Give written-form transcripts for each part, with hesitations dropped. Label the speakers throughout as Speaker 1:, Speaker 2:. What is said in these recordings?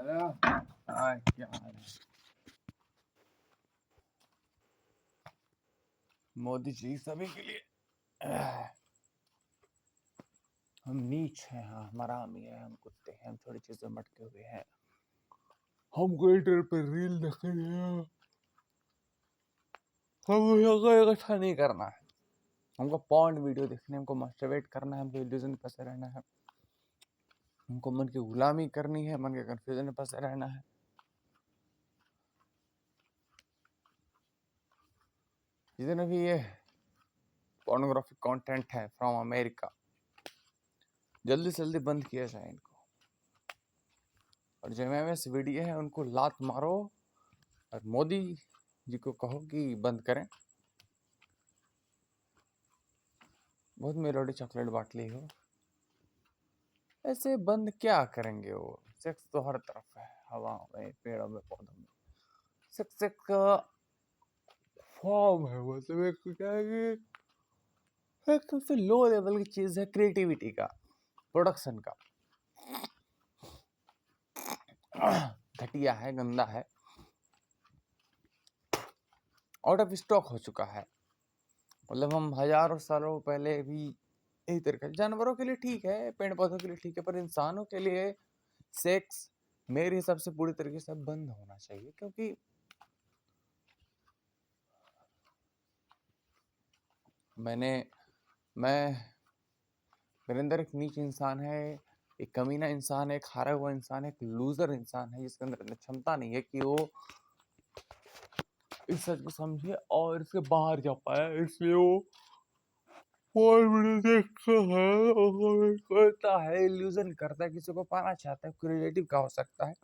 Speaker 1: Hello. हाँ, क्या हाल है? मोदी जी सभी के लिए। हम नीच हैं, हाँ, हम हरामी है, हम कुत्ते हैं, हम थोड़ी चीजों में अटके हुए हैं। हमको इंटरनेट पर रील देखनी है, हमको इकट्ठा नहीं करना है, हमको पॉर्न वीडियो देखने, हमको मास्टरबेट करना है, हमको इल्यूजन में फंसे रहना है, हमको मन की गुलामी करनी है, मन के कंफ्यूजन में फंसे रहना है। जितने भी ये पोर्नोग्राफिक कंटेंट है फ्रॉम अमेरिका, जल्दी से जल्दी बंद किया जाए इनको। और जो एमएमएस वीडियो है उनको लात मारो और मोदी जी को कहो कि बंद करें। बहुत मेलोडी चॉकलेट बांट ली हो, ऐसे बंद क्या करेंगे वो? सेक्स तो हर तरफ है, हवाओं में, पेड़ों में, पौधों में। सेक्स एक फॉर्म है, मतलब एक क्या है कि एक सबसे लो लेवल की चीज है क्रिएटिविटी का, प्रोडक्शन का। घटिया है, गंदा है, आउट ऑफ स्टॉक हो चुका है। मतलब हम हजारों सालों पहले भी यही तरीका, जानवरों के लिए ठीक है, पेड़ पौधों के लिए ठीक है, पर इंसानों के लिए सेक्स मेरे हिसाब से पूरी तरीके से बंद होना चाहिए। क्योंकि मैं मेरे अंदर एक नीच इंसान है, एक कमीना इंसान है, एक हारा हुआ इंसान है, एक लूजर इंसान है, जिसके अंदर क्षमता नहीं है कि वो इस सच को समझे और इसके बाहर जा पाए। इसलिए वो और वीडियो देखता है और करता है, इल्यूजन करता है, किसी को पाना चाहता है, क्रिएटिव का हो सकता है।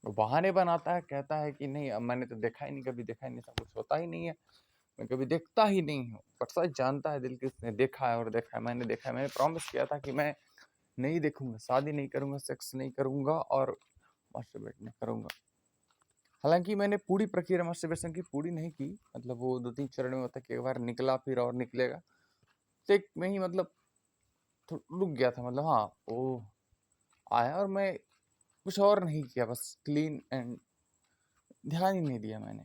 Speaker 1: वो बहाने बनाता है, कहता है कि नहीं, अब मैंने तो देखा ही नहीं, कभी देखा ही नहीं, सब कुछ होता ही नहीं है, मैं कभी देखता ही नहीं हूँ। पर सच जानता है दिल की, उसने देखा है और देखा है, मैंने देखा है। मैंने प्रॉमिस किया था कि मैं नहीं देखूंगा, शादी नहीं करूंगा, सेक्स नहीं करूंगा और मास्टरबेट नहीं करूंगा। हालांकि मैंने पूरी प्रक्रिया मास्टरबेशन की पूरी नहीं की, मतलब वो 2-3 चरण में होता है कि एक बार निकला फिर और निकलेगा, तो एक में ही मतलब रुक गया था। मतलब हाँ, वो आया और मैं कुछ और नहीं किया, बस क्लीन एंड ध्यान ही नहीं दिया मैंने।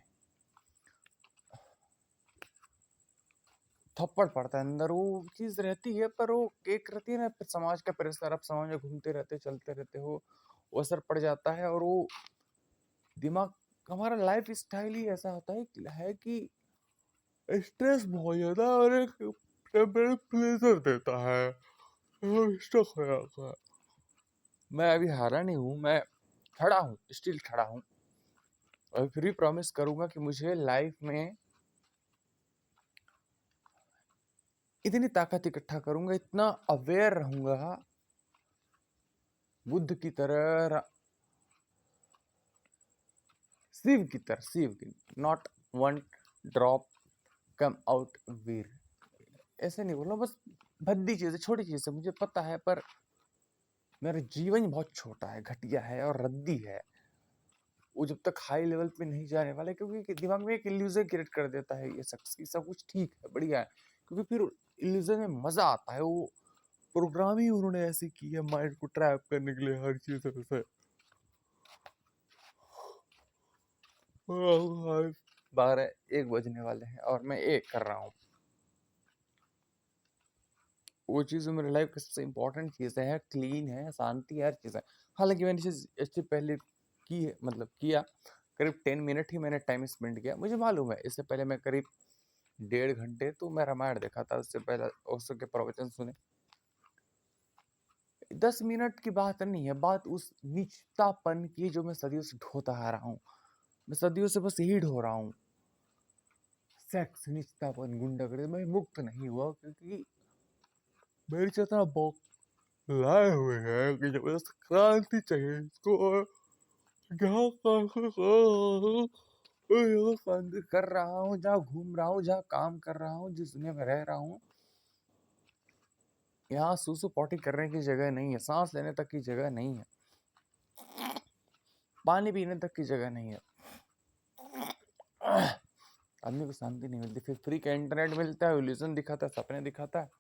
Speaker 1: थप्पड़ पड़ता है अंदर, वो चीज रहती है, पर वो एक रहती है ना, समाज का प्रेशर, आप समाज में घूमते रहते, चलते रहते हो, वो असर पड़ जाता है। और वो दिमाग, हमारा लाइफ स्टाइल ही ऐसा होता है कि स्ट्रेस बहुत ज्यादा और एक टेम्परेरी प्लेजर देता है, स्टक हो जाता है। मैं अभी हारा नहीं हूँ, मैं खड़ा हूँ, स्टिल खड़ा हूँ, और फिर भी प्रॉमिस करूंगा कि मुझे लाइफ में इतनी ताकत इकट्ठा करूंगा, इतना अवेयर रहूंगा बुद्ध की तरह, शिव की तरह, शिव की, not one drop come out वीर, ऐसे नहीं बोल रहा, बस भद्दी चीज है, छोटी चीज है, मुझे पता है, पर मेरा जीवन बहुत छोटा है, घटिया है और रद्दी है। वो जब तक हाई लेवल पे नहीं जाने वाला, क्योंकि दिमाग में एक इल्यूजन क्रिएट कर देता है ये सब कुछ ठीक है, बढ़िया है, क्योंकि फिर इल्यूजन में मजा आता है। वो प्रोग्राम ही उन्होंने ऐसे की है माइंड को ट्रैप करने के लिए, हर चीज से। 12-1 बजने वाले हैं और मैं एक कर रहा हूँ। वो चीज़ मेरे लाइफ की सबसे इम्पोर्टेंट चीज़ है, क्लीन है, शांति है, हर चीज़ है। हालांकि मैंने चीज़ इससे पहले की है, मतलब किया, करीब 10 मिनट ही मैंने टाइम स्पेंड किया, मुझे मालूम है। इससे पहले मैं करीब 1.5 घंटे तो मैं रामायण देखा था, उससे पहले उसके प्रवचन सुने। 10 मिनट की बात नहीं है, बात उस नीचतापन की जो मैं सदियों से ढोता आ रहा हूँ, मैं सदियों से बस यही ढो रहा हूँ। सेक्स, नीचतापन, गुंडागर्दी, मैं मुक्त नहीं हुआ, क्योंकि मेरी चेतना लाए हुए हैं कि जब क्रांति चाहिए इसको। और जहाँ कर रहा हूँ, जहाँ घूम रहा हूँ, जहाँ काम कर रहा हूँ, जिस दुनिया में रह रहा हूँ, यहाँ सूसू पॉटी करने की जगह नहीं है, सांस लेने तक की जगह नहीं है, पानी पीने तक की जगह नहीं है। आदमी को शांति नहीं मिलती, फिर फ्री का इंटरनेट मिलता है, इल्यूजन दिखाता है, सपने दिखाता है,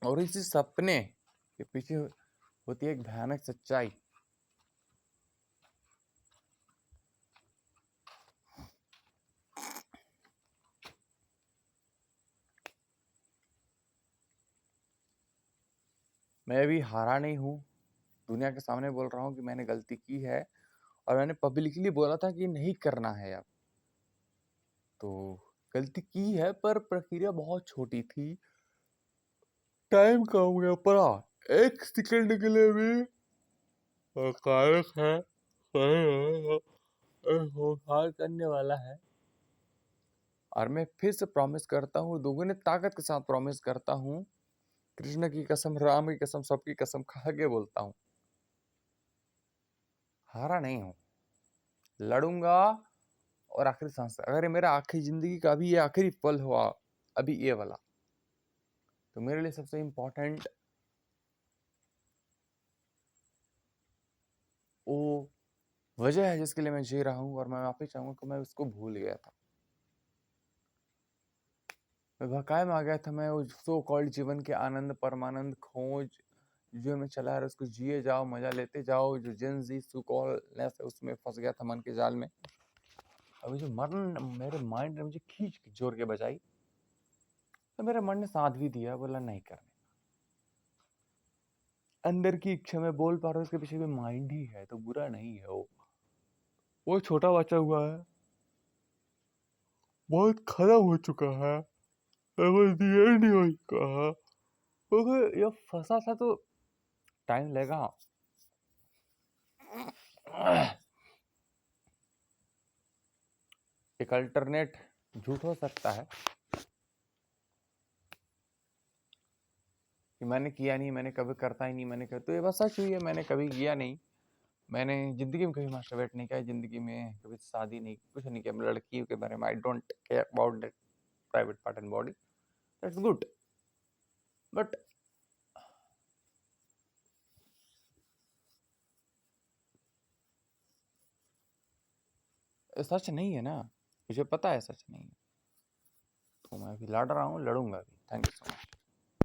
Speaker 1: और इसी सपने के पीछे होती है एक भयानक सच्चाई। मैं अभी हारा नहीं हूँ, दुनिया के सामने बोल रहा हूँ कि मैंने गलती की है और मैंने पब्लिकली बोला था कि नहीं करना है अब। तो गलती की है पर प्रक्रिया बहुत छोटी थी, टाइम कम हो गया पड़ा, 1 सेकंड के लिए भी कारक है, होनहार करने वाला है। और मैं फिर से प्रॉमिस करता हूँ, दोगुनी ताकत के साथ प्रॉमिस करता हूँ, कृष्ण की कसम, राम की कसम, सबकी कसम खा के बोलता हूँ, हारा नहीं हूँ, लड़ूंगा। और आखिरी सांस, अगर ये मेरा आखिरी जिंदगी का अभी ये आखिरी पल हुआ, अभी ये वाला, तो मेरे लिए सबसे इम्पोर्टेंट वो वजह है जिसके लिए मैं जी रहा हूँ। और मैं वापस चाहूंगा कि मैं उसको भूल गया था, मैं भकाए में आ गया था, मैं वो सो कॉल्ड जीवन के आनंद परमानंद खोज जो मैं चला रहा उसको जिए जाओ, मजा लेते जाओ, जो जेन जी सो कॉल्डनेस है उसमें फंस गया था मन के जाल में। अभी जो मरण मेरे माइंड ने मुझे खींच के जोर के बजाई, तो मेरे मन ने साथ भी दिया, बोला नहीं करने। अंदर की इच्छा में बोल पा रहा हूँ, इसके पीछे भी माइंड ही है, तो बुरा नहीं है वो छोटा बच्चा हुआ है, बहुत खराब हो चुका है, नहीं हो चुका है, क्योंकि ये फंसा था तो टाइम लेगा। एक अल्टरनेट झूठ हो सकता है कि मैंने किया नहीं, मैंने कभी करता ही नहीं, मैंने कभी, तो ये बात सच हुई है, मैंने कभी किया नहीं, मैंने जिंदगी में कभी मास्टरबेट नहीं किया, जिंदगी में कभी शादी नहीं, कुछ नहीं किया, लड़की के बारे में I don't care about that private part and body, that's good, but सच नहीं है ना, मुझे पता है सच नहीं है, तो मैं अभी लड़ रहा हूँ, लड़ूंगा भी। Thank you so much.